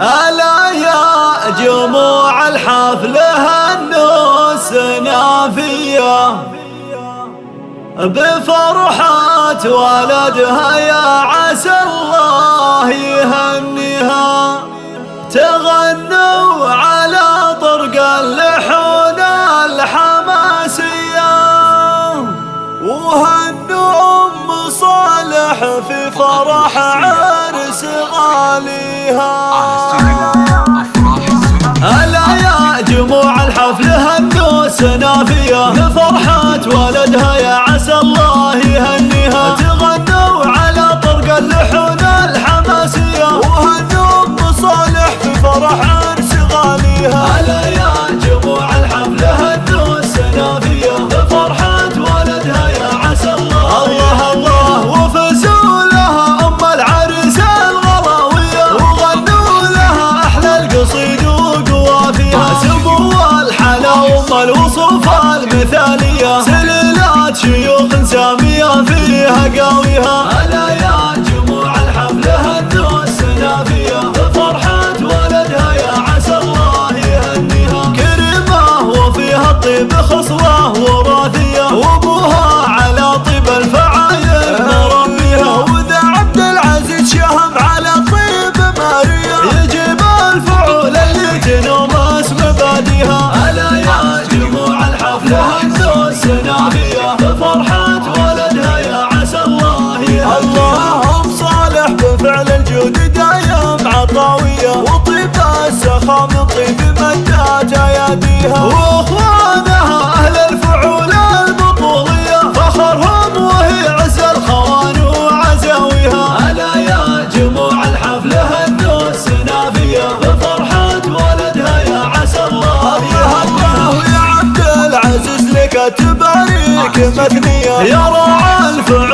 ألا يا جموع الحفل هنوا السنافية بفرحة ولدها، يا عسى الله يهنيها. تغنوا على طرق اللحون الحماسية وهنوا أم صالح في فرح عرس غاليها. ألا يا جموع الحفل هنوا السنافية بفرحة ولدها، يا عسى الله يهنيها. تغنوا على طرق اللحون الحماسية وهنوا أم صالح في فرح عرس غاليها. ألا يا جموع الحفل هنوا السنافية بفرحة ولدها، يا عسى الله الله الله. وفزوا لها أم العريس الغلاوية وغنوا لها أحلى القصيد وقوافيها. سمو الحلا وأم الوصوف المثالية، سلالات شيوخ سامية فيها قاويها. ألا يا جموع الحفل هنوا السنافية بفرحة ولدها، يا عسى الله يهنيها. كريمة وفيها الطيب خصوة وراثية، وابوها على طيب الفعايل مربيها. وذا عبد العزيز شهم على طيب ماريا، يجيب الفعول اللي تنوم اسم باديها. ألا يا جموع الحفل هنوا السنافية بفرحة ولدها، يا عسى الله يهنيها. اللهم صالح بفعل الجود دايم عطاوية، وطيب السخا من طيب مدات اياديها. واخوانها اهل الفعول البطولية فخرهم وهي عز الخوان وعزاويها. ألا يا جموع الحفل هنوا السنافية بفرحة ولدها، يا عسى الله يهنيها. ويا عبد العزيز لك تباريك مثنية، يا راعى الفعول